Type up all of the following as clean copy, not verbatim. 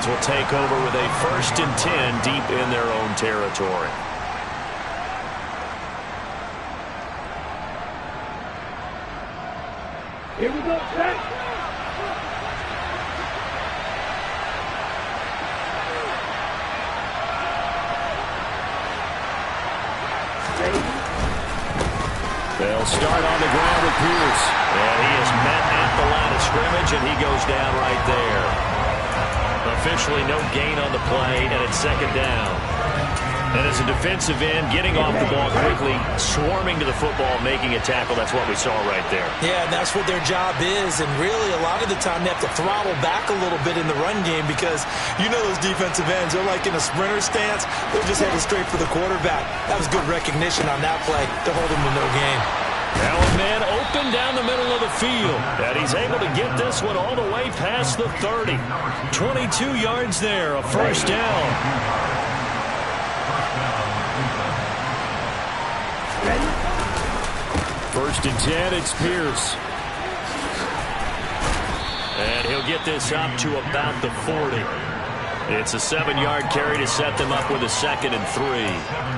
Browns will take over with a 1st and 10 deep in their own territory. Here we go, set. They'll start on the ground with Pierce. And he is met at the line of scrimmage, and he goes down right there. Officially no gain on the play, and it's 2nd down. And as a defensive end, getting off the ball quickly, swarming to the football, making a tackle, that's what we saw right there. Yeah, and that's what their job is. And really, a lot of the time, they have to throttle back a little bit in the run game because you know those defensive ends, they're like in a sprinter stance. They're just headed straight for the quarterback. That was good recognition on that play to hold them to no gain. Now a man open down the middle of the field. And he's able to get this one all the way past the 30. 22 yards there, a 1st down. 1st and 10, it's Pierce. And he'll get this up to about the 40. It's a 7-yard carry to set them up with a 2nd and 3.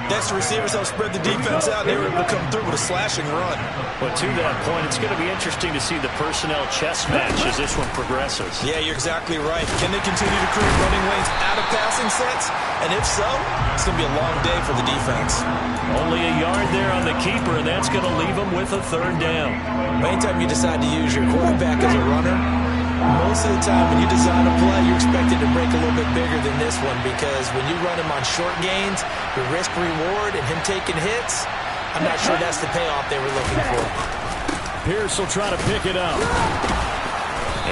That's the receivers help spread the defense out. They were able to come through with a slashing run. But to that point, it's going to be interesting to see the personnel chess match as this one progresses. Yeah, you're exactly right. Can they continue to create running lanes out of passing sets? And if so, it's going to be a long day for the defense. Only a yard there on the keeper, and that's going to leave them with a 3rd down. Anytime you decide to use your quarterback as a runner, most of the time when you design a play, you're expected to break a little bit bigger than this one because when you run him on short gains, your risk-reward and him taking hits, I'm not sure that's the payoff they were looking for. Pierce will try to pick it up.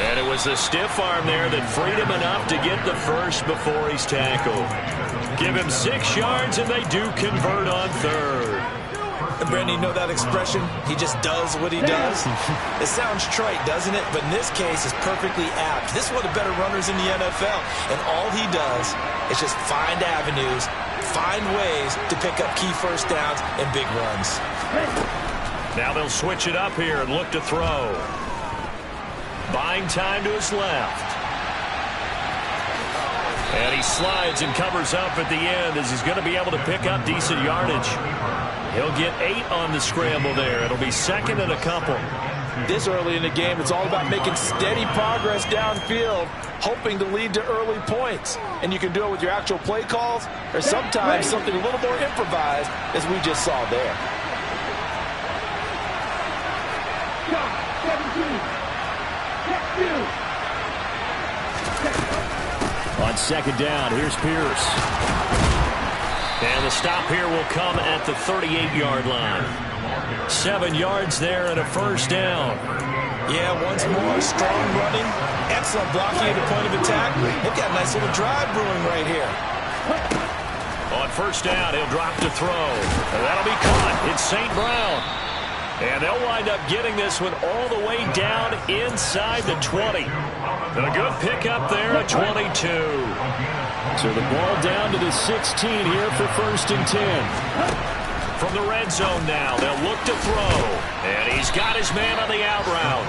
And it was a stiff arm there that freed him enough to get the first before he's tackled. Give him 6 yards, and they do convert on 3rd. And Brandon, you know that expression? He just does what he does. It sounds trite, doesn't it? But in this case, it's perfectly apt. This is one of the better runners in the NFL. And all he does is just find avenues, find ways to pick up key 1st downs and big runs. Now they'll switch it up here and look to throw. Buying time to his left. And he slides and covers up at the end as he's going to be able to pick up decent yardage. He'll get 8 on the scramble there. It'll be 2nd and a couple. This early in the game, it's all about making steady progress downfield, hoping to lead to early points. And you can do it with your actual play calls or sometimes something a little more improvised, as we just saw there. On 2nd down, here's Pierce. And the stop here will come at the 38-yard line. 7 yards there and a 1st down. Yeah, once more, strong running, excellent blocking at the point of attack. They've got a nice little drive brewing right here. On 1st down, he'll drop to throw. And that'll be caught. It's St. Brown. And they'll wind up getting this one all the way down inside the 20. And a good pickup there at 22. So the ball down to the 16 here for 1st and 10. From the red zone now, they'll look to throw. And he's got his man on the out route.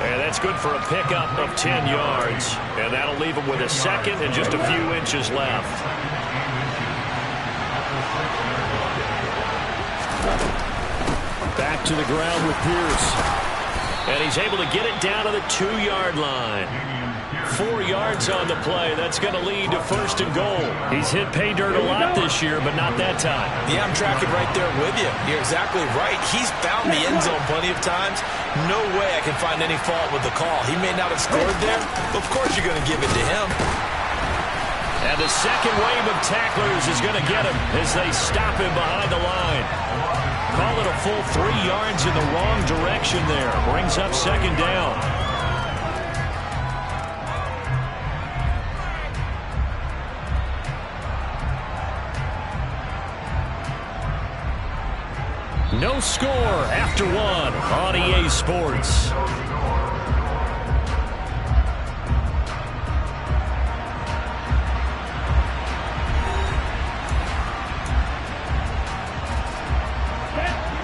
And that's good for a pickup of 10 yards. And that'll leave him with a 2nd and just a few inches left. Back to the ground with Pierce. And he's able to get it down to the 2-yard line. 4 yards on the play. That's going to lead to 1st and goal. He's hit pay dirt a lot this year, but not that time. Yeah, I'm tracking right there with you. You're exactly right. He's found the end zone plenty of times. No way I can find any fault with the call. He may not have scored there, but of course you're going to give it to him. And the second wave of tacklers is going to get him as they stop him behind the line. Call it a full 3 yards in the wrong direction there. Brings up 2nd down. No score after 1 on EA Sports.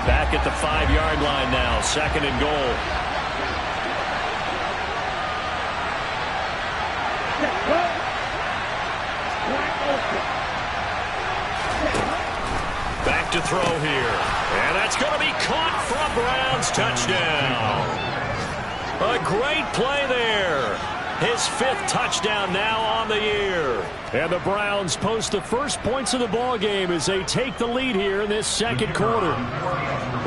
Back at the 5-yard line now, 2nd and goal. Back to throw here. And that's going to be caught for a Browns touchdown. A great play there. His 5th touchdown now on the year. And the Browns post the first points of the ball game as they take the lead here in this second quarter.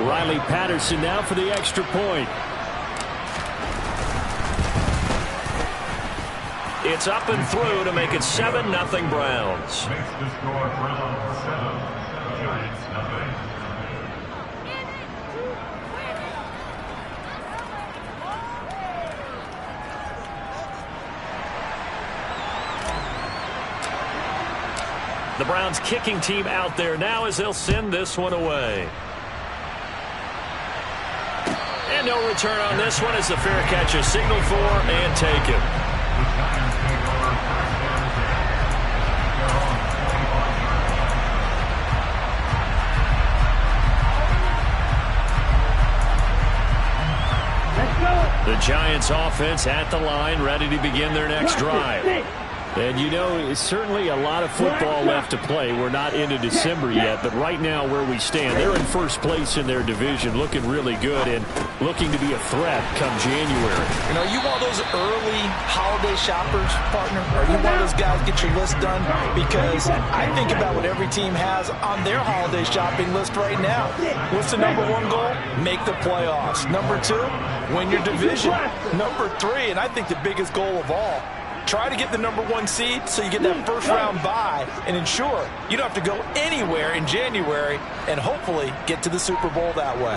Riley Patterson now for the extra point. It's up and through to make it 7-0 Browns. The Browns kicking team out there now as they'll send this one away. And no return on this one as the fair catch is signaled for and taken. The Giants offense at the line, ready to begin their next drive. And you know, it's certainly a lot of football left to play. We're not into December yet, but right now where we stand, they're in first place in their division, looking really good and looking to be a threat come January. You know, you want those early holiday shoppers, partner? Or you want those guys get your list done? Because I think about what every team has on their holiday shopping list right now. What's the number 1 goal? Make the playoffs. Number 2, win your division. Number 3, and I think the biggest goal of all, try to get the number 1 seed so you get that first-round bye and ensure you don't have to go anywhere in January and hopefully get to the Super Bowl that way.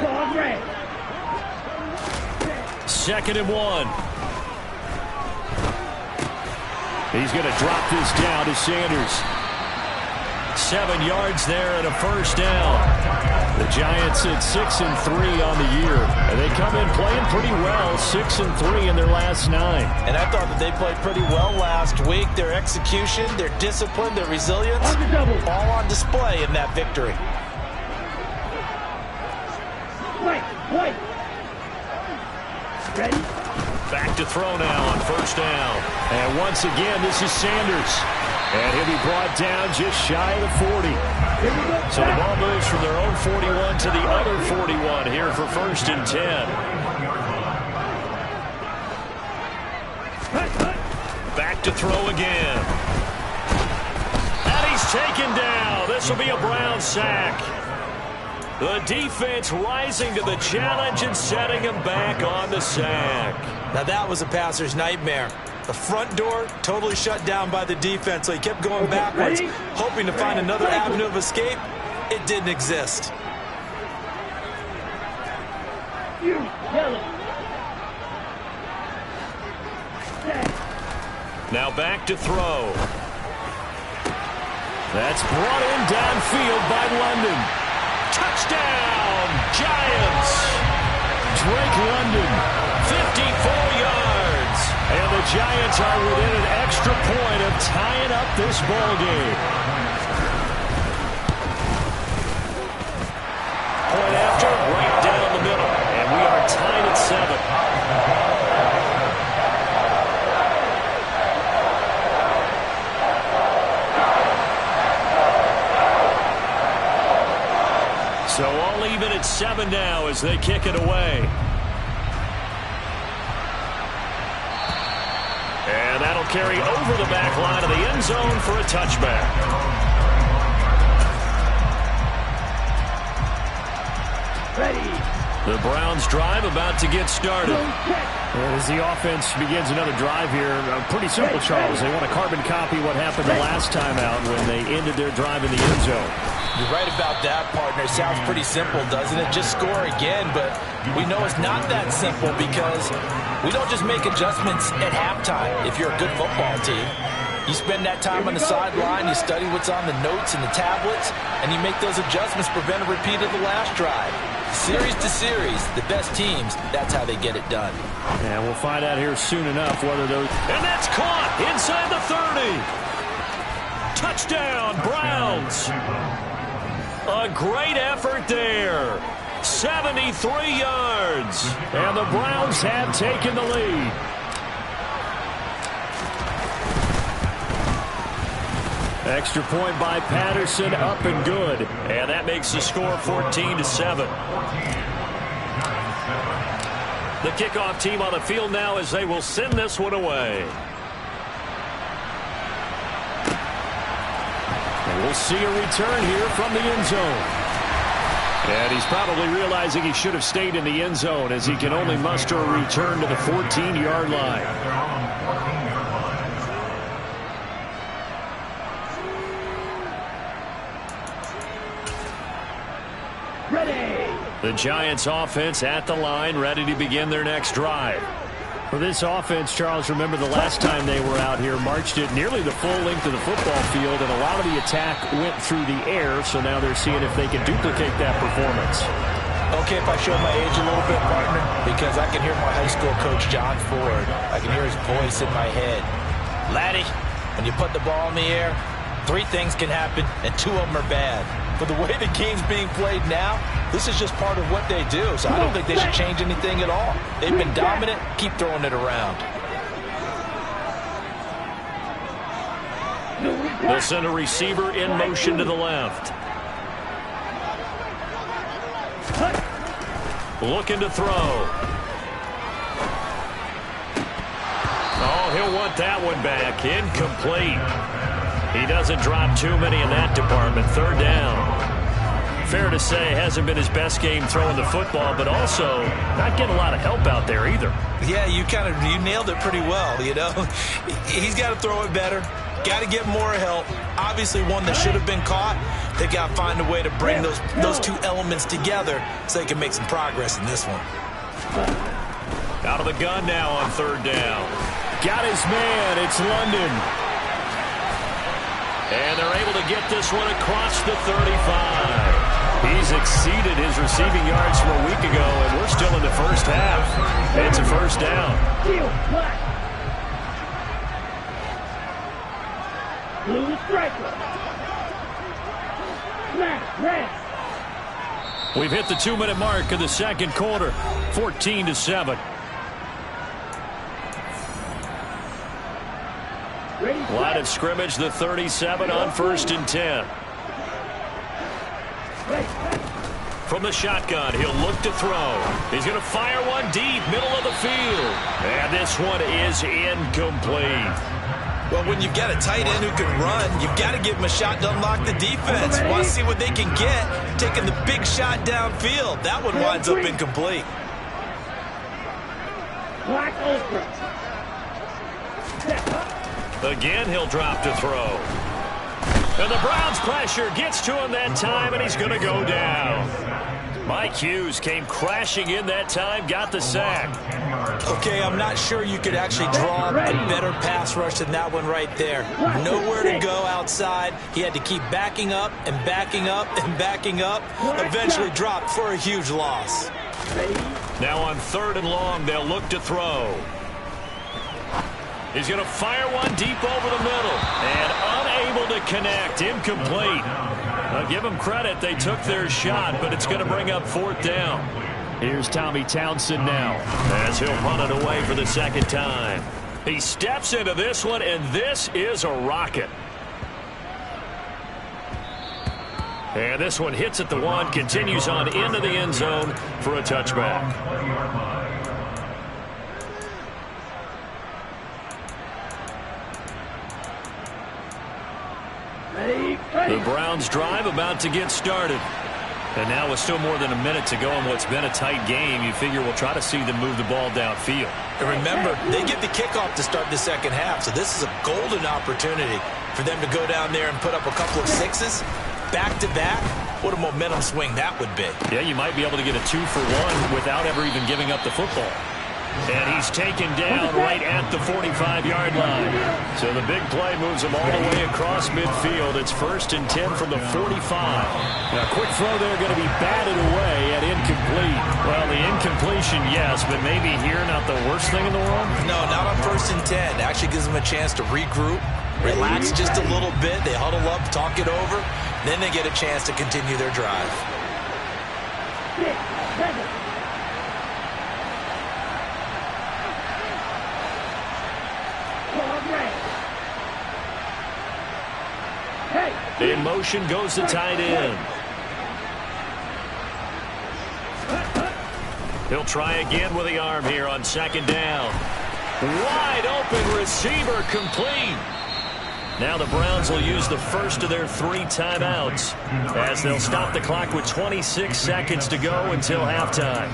2nd and 1. He's going to drop this down to Sanders. 7 yards there and a first down. The Giants at 6-3 on the year. And they come in playing pretty well, 6-3 in their last 9. And I thought that they played pretty well last week. Their execution, their discipline, their resilience, all on display in that victory. Ready? Back to throw now on first down. And once again, this is Sanders. And he'll be brought down just shy of the 40. So the ball moves from their own 41 to the other 41 here for 1st and 10. Back to throw again. And he's taken down. This will be a Brown sack. The defense rising to the challenge and setting him back on the sack. Now that was a passer's nightmare. The front door totally shut down by the defense, so he kept going backwards, hoping to find another avenue of escape. It didn't exist. Now back to throw. That's brought in downfield by London. Touchdown, Giants! Drake London, 54 yards. And the Giants are within an extra point of tying up this ball game. Point after, right down the middle. And we are tied at 7. So all even at 7 now as they kick it away. And that'll carry over the back line of the end zone for a touchback. Ready. The Browns drive about to get started. As the offense begins another drive here, pretty simple, Charles. They want to carbon copy what happened the last time out when they ended their drive in the end zone. You're right about that, partner. Sounds pretty simple, doesn't it? Just score again, but we know it's not that simple because we don't just make adjustments at halftime if you're a good football team. You spend that time on the sideline, you study what's on the notes and the tablets, and you make those adjustments to prevent a repeat of the last drive. Series to series, the best teams, that's how they get it done. And we'll find out here soon enough whether those... And that's caught inside the 30. Touchdown, Browns. A great effort there. 73 yards. And the Browns have taken the lead. Extra point by Patterson, up and good. And that makes the score 14-7. The kickoff team on the field now as they will send this one away. And we'll see a return here from the end zone. And he's probably realizing he should have stayed in the end zone as he can only muster a return to the 14-yard line. The Giants offense at the line, ready to begin their next drive. For this offense, Charles, remember the last time they were out here, marched it nearly the full length of the football field, and a lot of the attack went through the air, so now they're seeing if they can duplicate that performance. Okay, if I show my age a little bit, partner, because I can hear my high school coach, John Ford. I can hear his voice in my head. Laddie, when you put the ball in the air, 3 things can happen, and 2 of them are bad. But the way the game's being played now, this is just part of what they do. So I don't think they should change anything at all. They've been dominant. Keep throwing it around. They'll send a receiver in motion to the left. Looking to throw. Oh, he'll want that one back. Incomplete. He doesn't drop too many in that department. 3rd down. Fair to say, hasn't been his best game throwing the football, but also not getting a lot of help out there either. Yeah, you nailed it pretty well, you know. He's got to throw it better. Got to get more help. Obviously, one that should have been caught. They got to find a way to bring those 2 elements together so they can make some progress in this one. Out of the gun now on 3rd down. Got his man. It's London. And they're able to get this one across the 35. He's exceeded his receiving yards from a week ago, and we're still in the first half. It's a 1st down. Blue striker. We've hit the 2-minute mark of the 2nd quarter. 14-7. Line of scrimmage, the 37 on 1st and 10. From the shotgun, he'll look to throw. He's going to fire one deep, middle of the field. And this one is incomplete. Well, when you've got a tight end who can run, you've got to give him a shot to unlock the defense. Want to see what they can get, taking the big shot downfield. That one winds up incomplete. Black Ultra. Again, he'll drop to throw. And the Browns' pressure gets to him that time, and he's going to go down. Mike Hughes came crashing in that time, got the sack. Okay, I'm not sure you could actually draw a better pass rush than that one right there. Nowhere to go outside. He had to keep backing up and backing up and backing up. Eventually dropped for a huge loss. Now on 3rd and long, they'll look to throw. He's going to fire one deep over the middle. And unable to connect. Incomplete. I'll give them credit. They took their shot, but it's going to bring up 4th down. Here's Tommy Townsend now as he'll punt it away for the 2nd time. He steps into this one, and this is a rocket. And this one hits at the 1, continues on into the end zone for a touchback. The Browns drive about to get started. And now with still more than a minute to go in what's been a tight game, you figure we'll try to see them move the ball downfield. And remember, they get the kickoff to start the 2nd half, so this is a golden opportunity for them to go down there and put up a couple of 6s back-to-back. What a momentum swing that would be. Yeah, you might be able to get a 2-for-1 without ever even giving up the football. And he's taken down right at the 45-yard line. So the big play moves him all the way across midfield. It's 1st and 10 from the 45. Now, quick throw there going to be batted away at incomplete. Well, the incompletion, yes, but maybe here not the worst thing in the world? No, not on 1st and 10. Actually gives them a chance to regroup, relax just a little bit. They huddle up, talk it over. Then they get a chance to continue their drive. In motion goes the tight end. He'll try again with the arm here on second down. Wide open receiver, complete. Now the Browns will use the first of their 3 timeouts as they'll stop the clock with 26 seconds to go until halftime.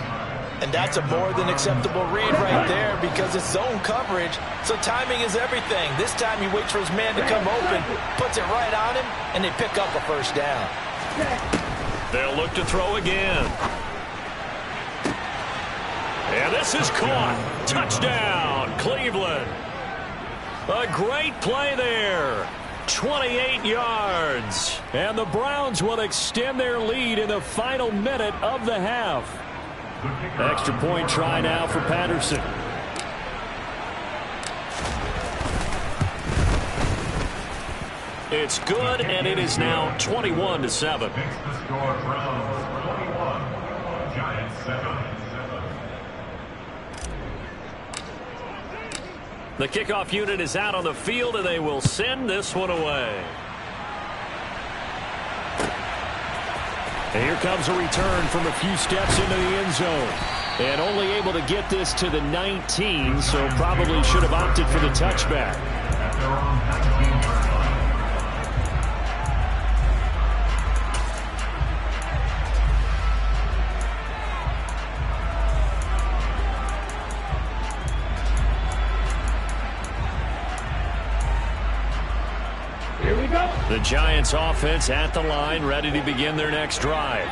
And that's a more than acceptable read right there because it's zone coverage, so timing is everything. This time he waits for his man to come open, puts it right on him, and they pick up a first down. They'll look to throw again. And this is caught. Touchdown, Cleveland. A great play there. 28 yards. And the Browns will extend their lead in the final minute of the half. Extra point try now for Patterson. It's good, and it is now 21-7. The kickoff unit is out on the field, and they will send this one away. And here comes a return from a few steps into the end zone. And only able to get this to the 19, so probably should have opted for the touchback. The Giants offense at the line, ready to begin their next drive.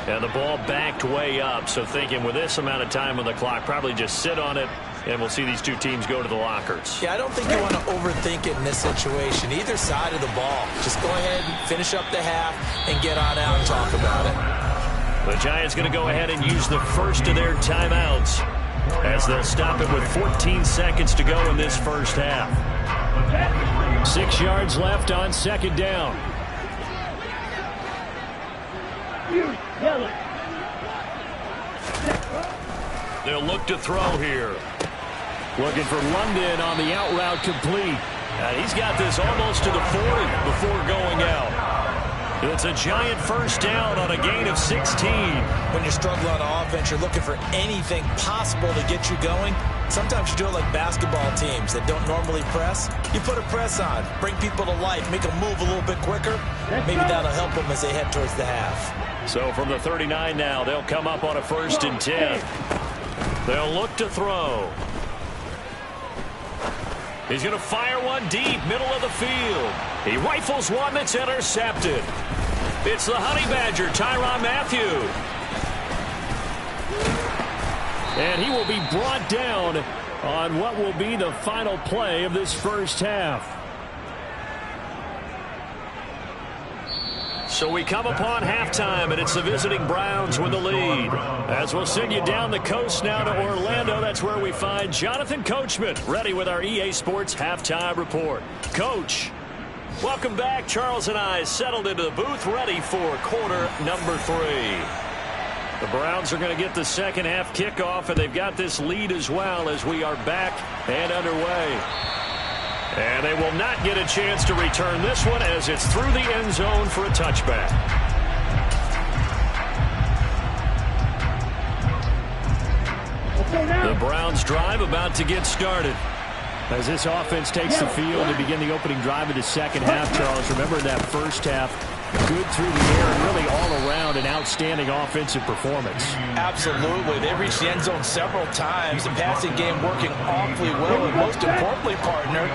And the ball backed way up, so thinking with this amount of time on the clock, probably just sit on it, and we'll see these two teams go to the lockers. Yeah, I don't think you want to overthink it in this situation. Either side of the ball. Just go ahead and finish up the half and get on out and talk about it. The Giants going to go ahead and use the first of their timeouts as they'll stop it with 14 seconds to go in this first half. 6 yards left on second down. They'll look to throw here. Looking for London on the out route, complete. And he's got this almost to the 40 before going out. It's a Giant first down on a gain of 16. When you're struggling on offense, you're looking for anything possible to get you going. Sometimes you do it like basketball teams that don't normally press. You put a press on, bring people to life, make them move a little bit quicker. Maybe that'll help them as they head towards the half. So from the 39 now, they'll come up on a 1st and 10. They'll look to throw. He's going to fire one deep, middle of the field. He rifles one that's intercepted. It's the Honey Badger, Tyrann Mathieu. And he will be brought down on what will be the final play of this first half. So we come upon halftime, and it's the visiting Browns with the lead. As we'll send you down the coast now to Orlando, that's where we find Jonathan Coachman, ready with our EA Sports Halftime Report. Coach, welcome back. Charles and I settled into the booth, ready for quarter number 3. The Browns are going to get the second half kickoff, and they've got this lead as well as we are back and underway. And they will not get a chance to return this one as it's through the end zone for a touchback. The Browns drive about to get started. As this offense takes the field to begin the opening drive of the second half, Charles, remember that first half, good through the air and really all around an outstanding offensive performance. Absolutely. They reached the end zone several times. The passing game working awfully well, and most importantly, partner.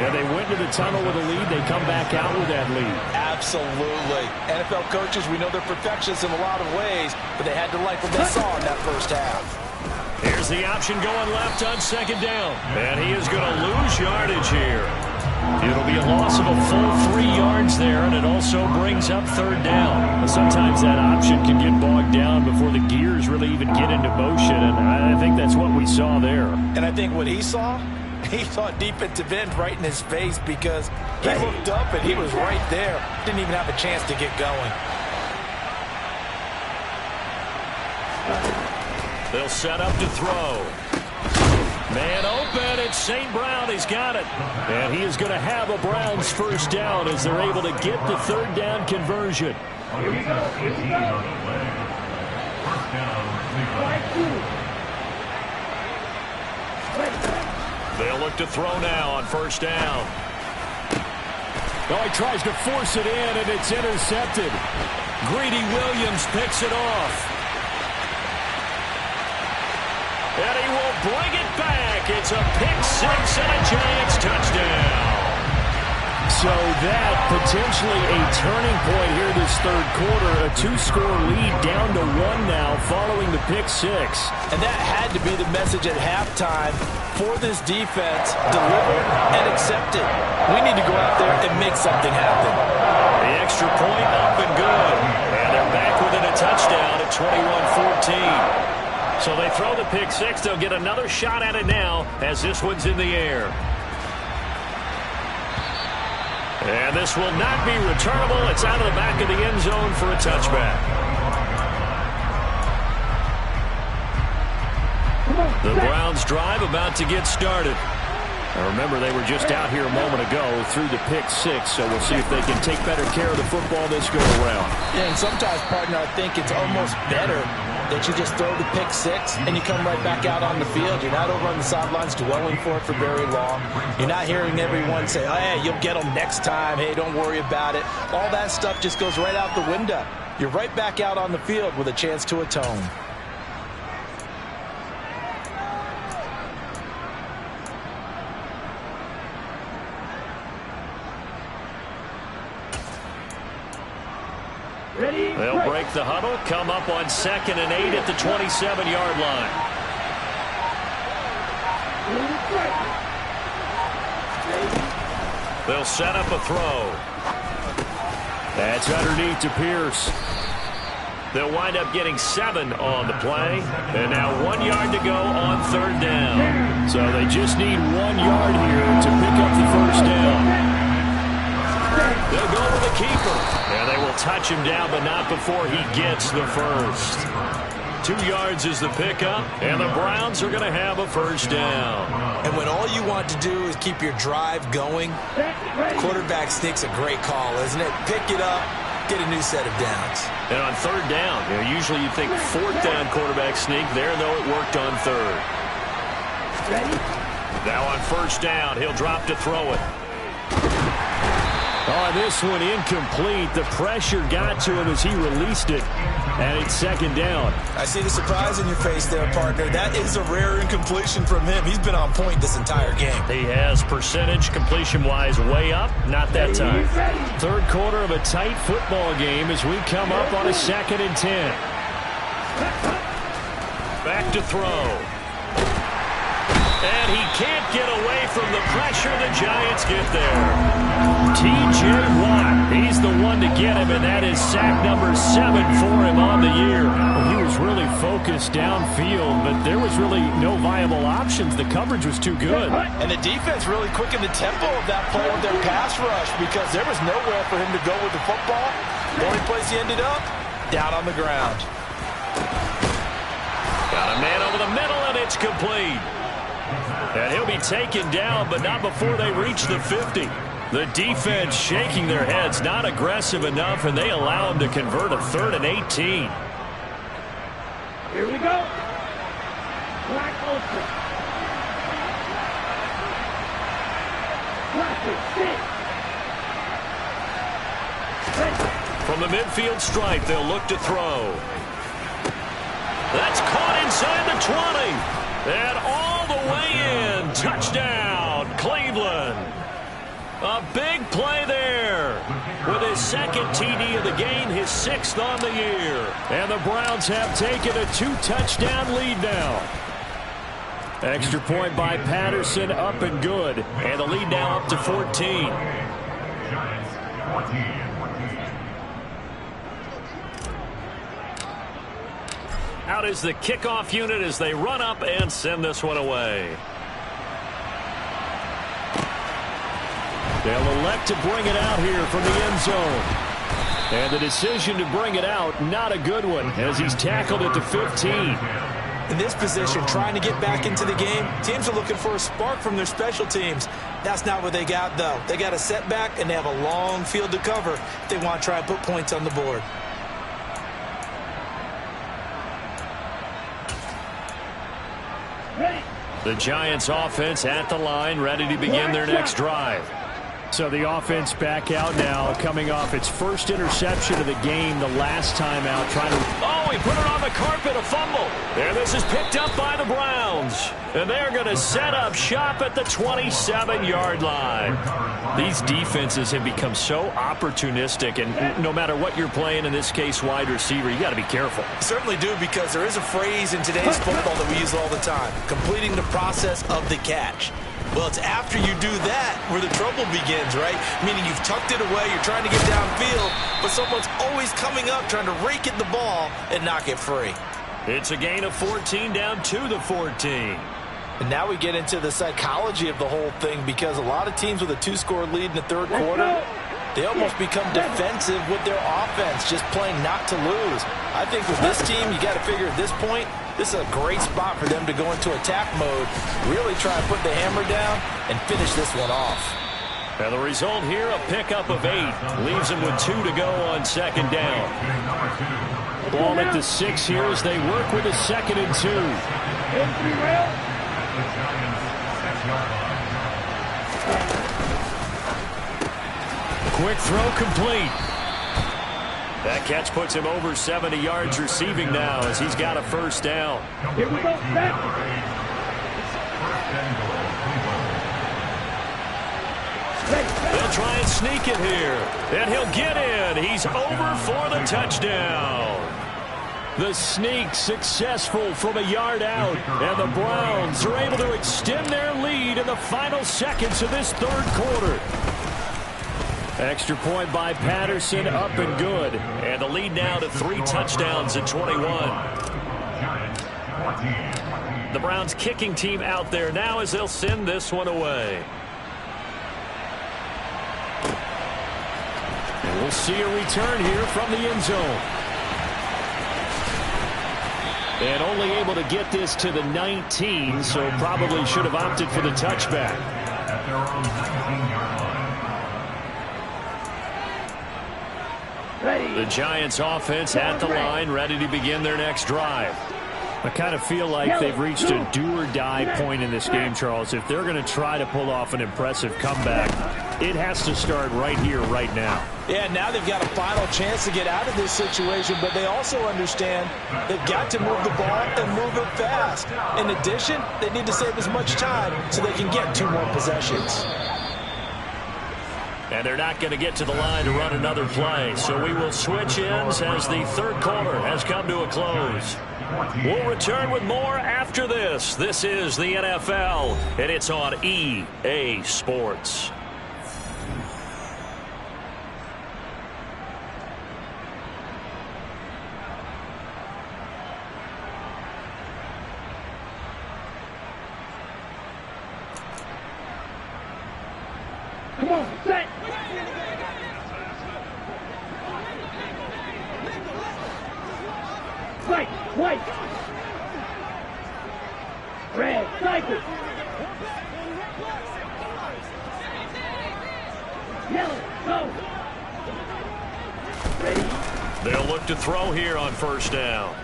Yeah, they went to the tunnel with a lead. They come back out with that lead. Absolutely. NFL coaches, we know they're perfectionists in a lot of ways, but they had to like what they saw in that first half. Here's the option going left on second down. And he is going to lose yardage here. It'll be a loss of a full 3 yards there, and it also brings up third down. Sometimes that option can get bogged down before the gears really even get into motion, and I think that's what we saw there. And I think what he saw defensive end right in his face because he looked up and he was right there. Didn't even have a chance to get going. They'll set up to throw. Man open, it's St. Brown. He's got it. And he is going to have a Browns first down as they're able to get the third down conversion. Here we go. Here we go. They'll look to throw now on first down. Oh, he tries to force it in, and it's intercepted. Greedy Williams picks it off. And he will bring it back. It's a pick six and a Giants touchdown. So that potentially a turning point here this third quarter. A two-score lead down to one now following the pick six. And that had to be the message at halftime for this defense. Delivered and accepted. We need to go out there and make something happen. The extra point up and good. And they're back within a touchdown at 21-14. So they throw the pick six. They'll get another shot at it now as this one's in the air. And this will not be returnable. It's out of the back of the end zone for a touchback. The Browns drive about to get started. Now remember, they were just out here a moment ago through the pick six, so we'll see if they can take better care of the football this go-around. Yeah, and sometimes, partner, I think it's almost better that you just throw the pick six and you come right back out on the field. You're not over on the sidelines dwelling for it for very long. You're not hearing everyone say, oh, hey, you'll get them next time. Hey, don't worry about it. All that stuff just goes right out the window. You're right back out on the field with a chance to atone. They'll break the huddle, come up on 2nd and 8 at the 27-yard line. They'll set up a throw. That's underneath to Pierce. They'll wind up getting 7 on the play. And now 1 yard to go on third down. So they just need 1 yard here to pick up the first down. They'll go to the keeper. And they will touch him down, but not before he gets the first. 2 yards is the pickup, and the Browns are going to have a first down. And when all you want to do is keep your drive going, quarterback sneak's a great call, isn't it? Pick it up, get a new set of downs. And on third down, usually you think fourth down quarterback sneak. There, though, it worked on third. Now on first down, he'll drop to throw it. Oh, this one incomplete. The pressure got to him as he released it. And it's second down. I see the surprise in your face there, partner. That is a rare incompletion from him. He's been on point this entire game. He has percentage completion-wise way up. Not that time. Third quarter of a tight football game as we come up on a 2nd and 10. Back to throw. And he can't get away from the pressure. The Giants get there. T.J. Watt, he's the one to get him, and that is sack number 7 for him on the year. Well, he was really focused downfield, but there was really no viable options. The coverage was too good. And the defense really quickened the tempo of that play with their pass rush because there was nowhere for him to go with the football. The only place he ended up, down on the ground. Got a man over the middle, and it's complete. And he'll be taken down, but not before they reach the 50. The defense shaking their heads, not aggressive enough, and they allow him to convert a 3rd and 18. Here we go. Black Ultra. From the midfield stripe, they'll look to throw. That's caught inside the 20. And all the way in. Touchdown, Cleveland. A big play there. With his 2nd TD of the game, his 6th on the year. And the Browns have taken a 2-touchdown lead now. Extra point by Patterson, up and good. And the lead now up to 14. Out is the kickoff unit as they run up and send this one away. They'll elect to bring it out here from the end zone. And the decision to bring it out, not a good one, as he's tackled at the 15. In this position, trying to get back into the game, teams are looking for a spark from their special teams. That's not what they got, though. They got a setback, and they have a long field to cover if they want to try and put points on the board. The Giants offense at the line, ready to begin their next drive. So the offense back out now, coming off its first interception of the game the last time out. Trying to... Oh, he put it on the carpet, a fumble. And this is picked up by the Browns. And they're going to set up shop at the 27-yard line. These defenses have become so opportunistic, and no matter what you're playing, in this case wide receiver, you got to be careful. Certainly do, because there is a phrase in today's football that we use all the time: completing the process of the catch. Well, it's after you do that where the trouble begins, right? Meaning you've tucked it away, you're trying to get downfield, but someone's always coming up trying to rake at the ball and knock it free. It's a gain of 14 down to the 14. And now we get into the psychology of the whole thing, because a lot of teams with a 2-score lead in the third quarter, they almost become defensive with their offense, just playing not to lose. I think with this team, you got to figure at this point, this is a great spot for them to go into attack mode, really try and put the hammer down and finish this one off. And the result here, a pickup of 8. Leaves them with 2 to go on second down. Ball at the 6 here as they work with a 2nd and 2. Quick throw complete. That catch puts him over 70 yards receiving now as he's got a first down. Here we go, set. They'll try and sneak it here. And he'll get in. He's over for the touchdown. The sneak successful from a yard out. And the Browns are able to extend their lead in the final seconds of this third quarter. Extra point by Patterson, up and good. And the lead now to 3 touchdowns at 21. The Browns kicking team out there now as they'll send this one away. And we'll see a return here from the end zone. And only able to get this to the 19, so probably should have opted for the touchback. At their own 19-yard line. The Giants offense at the line, ready to begin their next drive. I kind of feel like they've reached a do-or-die point in this game, Charles. If they're going to try to pull off an impressive comeback, it has to start right here, right now. Yeah, now they've got a final chance to get out of this situation, but they also understand they've got to move the ball and move it fast. In addition, they need to save as much time so they can get 2 more possessions. And they're not going to get to the line to run another play. So we will switch ends as the third quarter has come to a close. We'll return with more after this. This is the NFL, and it's on EA Sports. Come on, set. White. Red, Cypress. Yellow, go. Ready. They'll look to throw here on first down.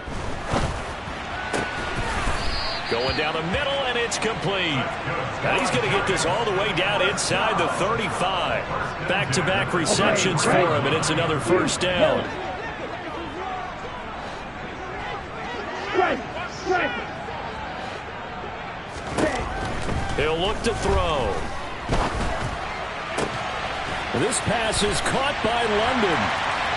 Going down the middle, and it's complete. And he's going to get this all the way down inside the 35. Back-to-back receptions for him, and it's another first down. He'll look to throw. This pass is caught by London.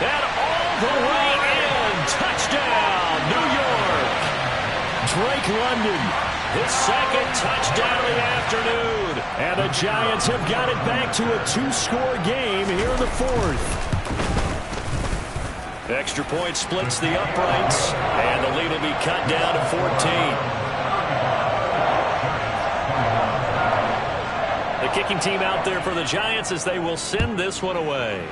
And all the way in. Touchdown, New York. Drake London. His second touchdown of the afternoon. And the Giants have got it back to a 2-score game here in the fourth. Extra point splits the uprights, and the lead will be cut down to 14. The kicking team out there for the Giants as they will send this one away.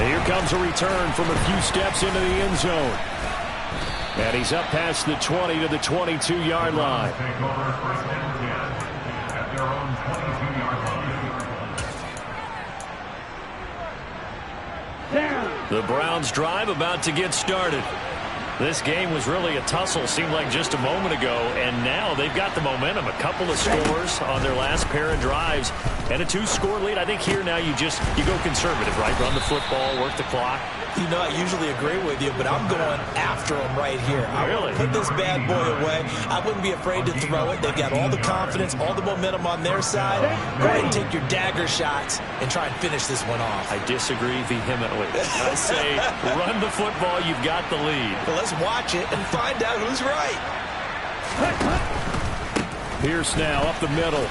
And here comes a return from a few steps into the end zone. And he's up past the 20 to the 22-yard line. Take over first and 10 at their own 22-yard line. Down. The Browns drive about to get started. This game was really a tussle, seemed like just a moment ago, and now they've got the momentum. A couple of scores on their last pair of drives and a 2-score lead. I think here now you go conservative, right? Run the football, work the clock. You know, I usually agree with you, but I'm going after him right here. I want to put this bad boy away. I wouldn't be afraid to throw it. They've got all the confidence, all the momentum on their side. Go ahead and take your dagger shots and try and finish this one off. I disagree vehemently. I say run the football. You've got the lead. Well, let's watch it and find out who's right. Pierce now up the middle.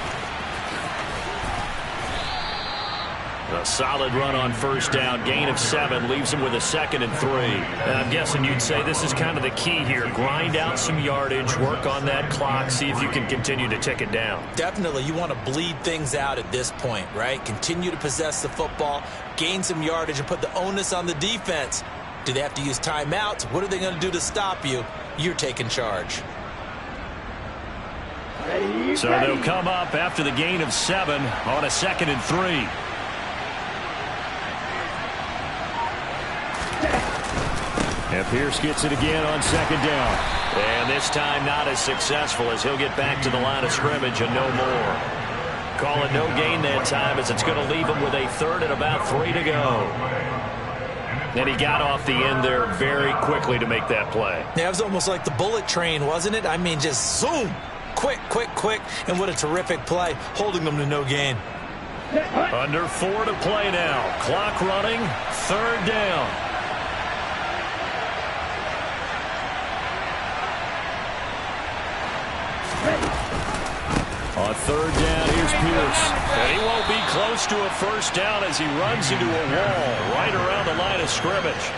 A solid run on first down. Gain of 7 leaves him with a 2nd and 3. And I'm guessing you'd say this is kind of the key here. Grind out some yardage, work on that clock, see if you can continue to tick it down. Definitely. You want to bleed things out at this point, right? Continue to possess the football, gain some yardage, and put the onus on the defense. Do they have to use timeouts? What are they going to do to stop you? You're taking charge. So they'll come up after the gain of 7 on a 2nd and 3. And Pierce gets it again on 2nd down. And this time not as successful as he'll get back to the line of scrimmage and no more. Call it no gain that time as it's going to leave him with a 3rd and about 3 to go. And he got off the end there very quickly to make that play. Yeah, it was almost like the bullet train, wasn't it? I mean, just zoom. Quick, quick, quick. And what a terrific play, holding them to no gain. Under 4 to play now. Clock running, 3rd down. On 3rd down, here's Pierce. And he won't be close to a first down as he runs into a wall right around the line of scrimmage.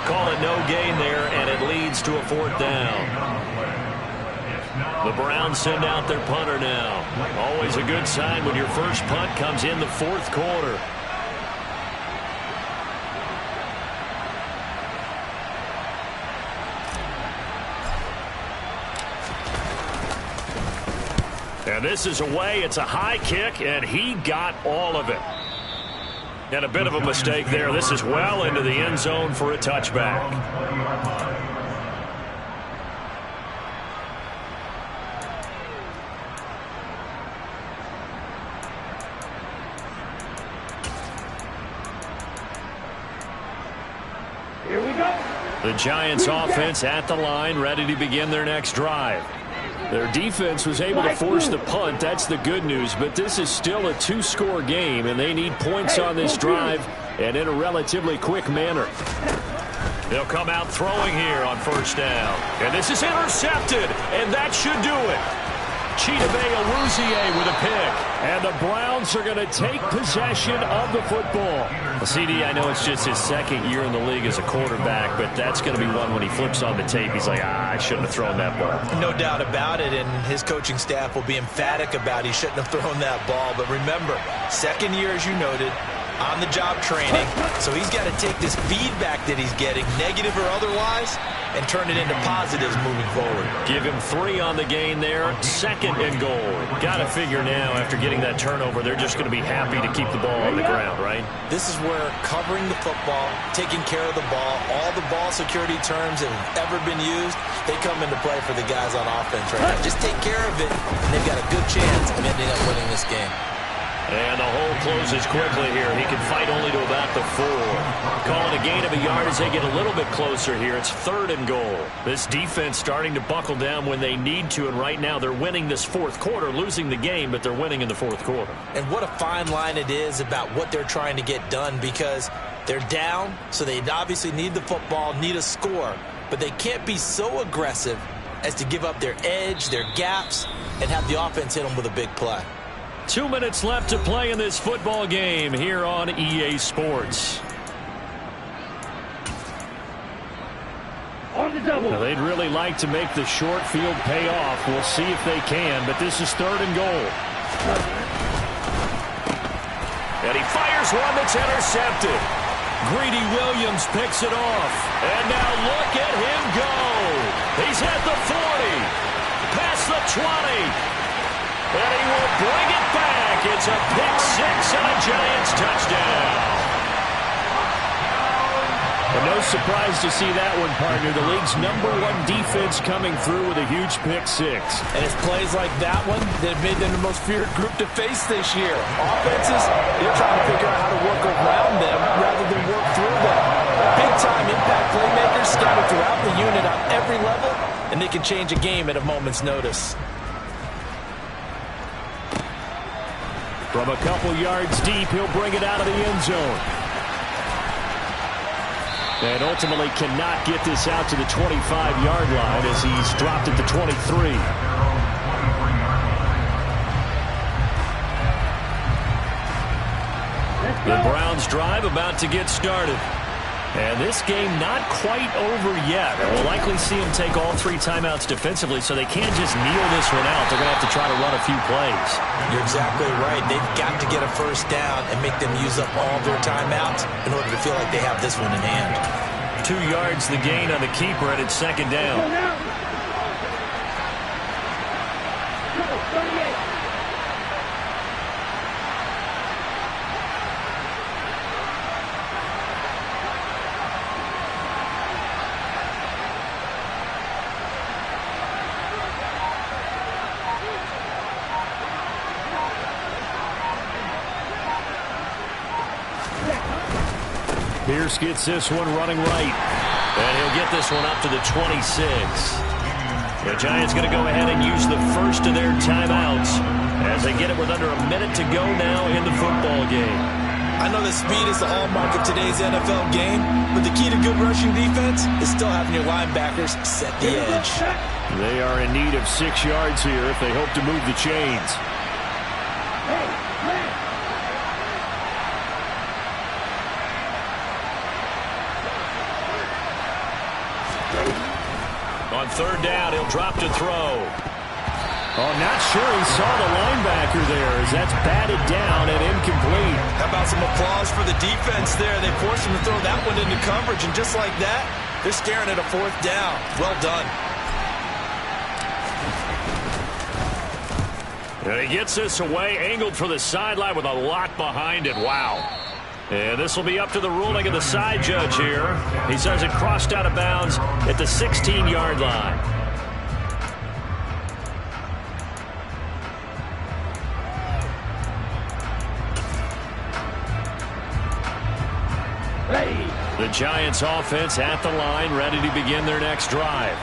Call it no gain there, and it leads to a 4th down. The Browns send out their punter now. Always a good sign when your first punt comes in the 4th quarter. And this is away. It's a high kick, and he got all of it. And a bit of a mistake there. This is well into the end zone for a touchback. Here we go. The Giants offense at the line, ready to begin their next drive. Their defense was able to force the punt. That's the good news. But this is still a 2-score game, and they need points on this drive and in a relatively quick manner. They'll come out throwing here on first down. And this is intercepted, and that should do it. Chidobe Awuzie with a pick. And the Browns are going to take possession of the football. Well, CD, I know it's just his 2nd year in the league as a quarterback, but that's going to be one when he flips on the tape. He's like, I shouldn't have thrown that ball. No doubt about it, and his coaching staff will be emphatic about he shouldn't have thrown that ball. But remember, 2nd year, as you noted, on-the-job training. So he's got to take this feedback that he's getting, negative or otherwise, and turn it into positives moving forward. Give him 3 on the gain there. 2nd and goal. Got to figure now, after getting that turnover, they're just going to be happy to keep the ball on the ground, right? This is where covering the football, taking care of the ball, all the ball security terms that have ever been used, they come into play for the guys on offense right now. Just take care of it, and they've got a good chance of ending up winning this game. And the hole closes quickly here. He can fight only to about the 4. Calling a gain of a yard as they get a little bit closer here. It's 3rd and goal. This defense starting to buckle down when they need to, and right now they're winning this 4th quarter, losing the game, but they're winning in the 4th quarter. And what a fine line it is about what they're trying to get done, because they're down, so they obviously need the football, need a score, but they can't be so aggressive as to give up their edge, their gaps, and have the offense hit them with a big play. 2 minutes left to play in this football game here on EA Sports. On the double. Now, they'd really like to make the short field pay off. We'll see if they can, but this is 3rd and goal. And he fires one that's intercepted. Greedy Williams picks it off. And now look at him go. He's at the 40, past the 20. And he will bring it back. It's a pick six and a Giants touchdown. And no surprise to see that one, partner. The league's #1 defense coming through with a huge pick six. And it's plays like that one that have made them the most feared group to face this year. Offenses, they're trying to figure out how to work around them rather than work through them. Big-time impact playmakers scattered throughout the unit on every level, and they can change a game at a moment's notice. From a couple yards deep, he'll bring it out of the end zone. And ultimately cannot get this out to the 25-yard line as he's dropped at the 23. The Browns drive about to get started. And this game not quite over yet. We'll likely see him take all 3 timeouts defensively, so they can't just kneel this one out. They're going to have to try to run a few plays. You're exactly right. They've got to get a first down and make them use up all their timeouts in order to feel like they have this one in hand. 2 yards the gain on the keeper, and it's second down. Pierce gets this one running right. And he'll get this one up to the 26. The Giants going to go ahead and use the first of their timeouts as they get it with under a minute to go now in the football game. I know that speed is the hallmark of today's NFL game, but the key to good rushing defense is still having your linebackers set the edge. They are in need of 6 yards here if they hope to move the chains. On third down, he'll drop to throw. Oh, not sure he saw the linebacker there as that's batted down and incomplete. How about some applause for the defense there? They forced him to throw that one into coverage, and just like that, they're staring at a 4th down. Well done. And he gets this away, angled for the sideline with a lot behind it. Wow. And this will be up to the ruling of the side judge here. He says it crossed out of bounds at the 16-yard line. The Giants offense at the line, ready to begin their next drive.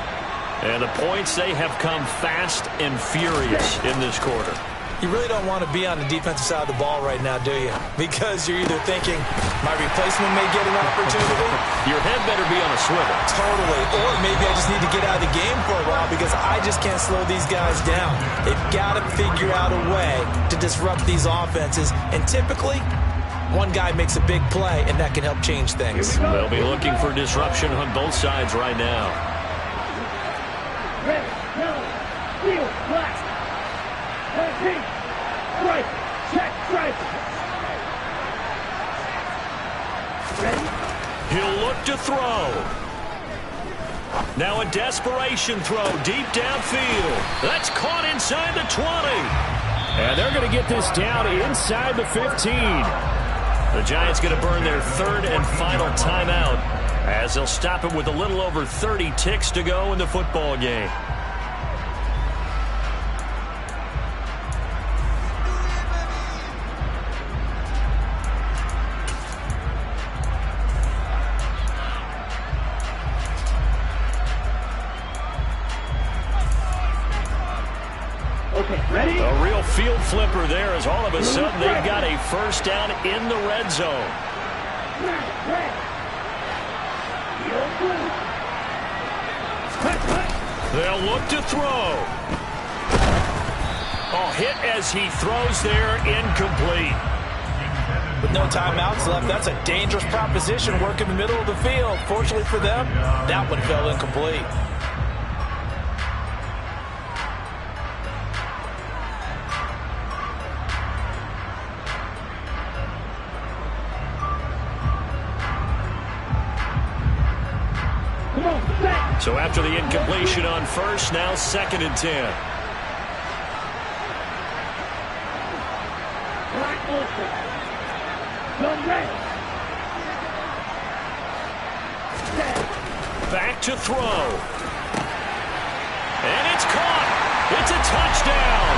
And the points, they have come fast and furious in this quarter. You really don't want to be on the defensive side of the ball right now, do you? Because you're either thinking, my replacement may get an opportunity. Your head better be on a swivel. Totally. Or maybe I just need to get out of the game for a while because I just can't slow these guys down. They've got to figure out a way to disrupt these offenses. And typically, one guy makes a big play, and that can help change things. They'll be looking for disruption on both sides right now. Red, yellow, blue, black. Pink, white, check, stripe. Ready? He'll look to throw. Now a desperation throw deep downfield. That's caught inside the 20. And they're going to get this down inside the 15. The Giants going to burn their 3rd and final timeout as they'll stop it with a little over 30 ticks to go in the football game. Ready? A real field flipper there as all of a sudden they've got a first down in the red zone. They'll look to throw. Oh, hit as he throws there, incomplete. With no timeouts left, that's a dangerous proposition. Work in the middle of the field. Fortunately for them, that one fell incomplete. So after the incompletion on first, now 2nd and 10. Black Olsen. Gun ready. Set. Back to throw. And it's caught. It's a touchdown.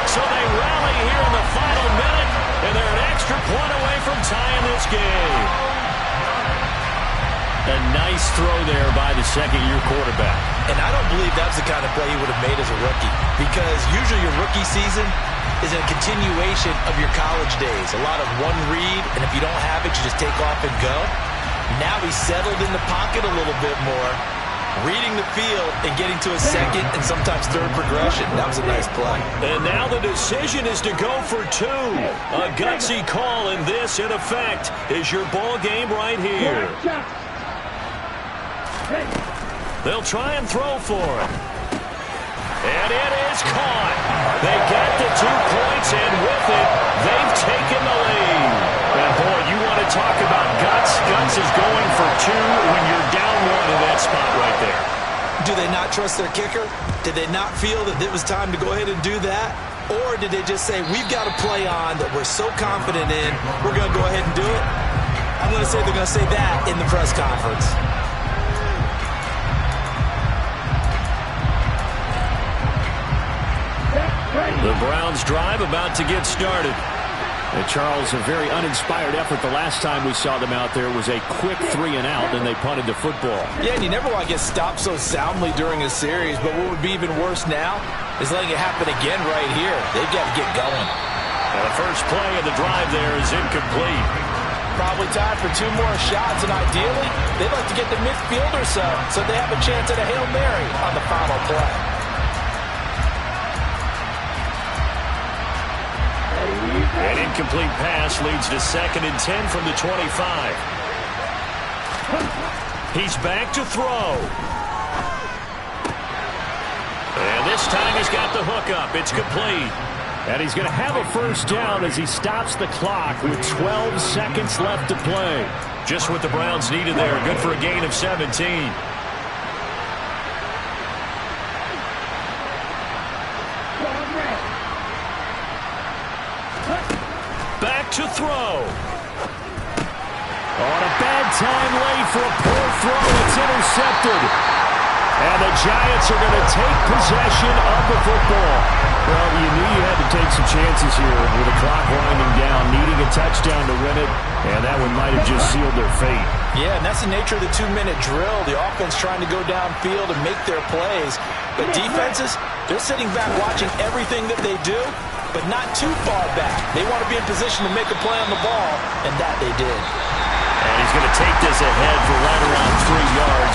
So they rally here in the final minute, and they're an extra point away from tying this game. A nice throw there by the second-year quarterback. And I don't believe that's the kind of play he would have made as a rookie, because usually your rookie season is a continuation of your college days. A lot of one read, and if you don't have it, you just take off and go. Now he's settled in the pocket a little bit more, reading the field and getting to a second and sometimes third progression. That was a nice play. And now the decision is to go for 2. A gutsy call, and this, in effect, is your ball game right here. They'll try and throw for it. And it is caught. They get the 2 points, and with it, they've taken the lead. And boy, you want to talk about guts. Guts is going for 2 when you're down 1 in that spot right there. Do they not trust their kicker? Did they not feel that it was time to go ahead and do that? Or did they just say, we've got a play on that we're so confident in, we're going to go ahead and do it? I'm going to say they're going to say that in the press conference. The Browns drive about to get started. And Charles, a very uninspired effort the last time we saw them out there was a quick 3 and out, then they punted the football. Yeah, and you never want to get stopped so soundly during a series, but what would be even worse now is letting it happen again right here. They've got to get going. And the first play of the drive there is incomplete. Probably time for 2 more shots, and ideally, they'd like to get the midfield or so they have a chance at a Hail Mary on the final play. An incomplete pass leads to 2nd and 10 from the 25. He's back to throw. And this time he's got the hook up. It's complete. And he's going to have a first down as he stops the clock with 12 seconds left to play. Just what the Browns needed there. Good for a gain of 17. To throw. On a bad time late for a poor throw. It's intercepted. And the Giants are going to take possession of the football. Well, you knew you had to take some chances here with the clock winding down, needing a touchdown to win it, and that one might have just sealed their fate. Yeah, and that's the nature of the 2-minute drill. The offense trying to go downfield and make their plays. But defenses, they're sitting back watching everything that they do, but not too far back. They want to be in position to make a play on the ball, and that they did. And he's going to take this ahead for right around 3 yards.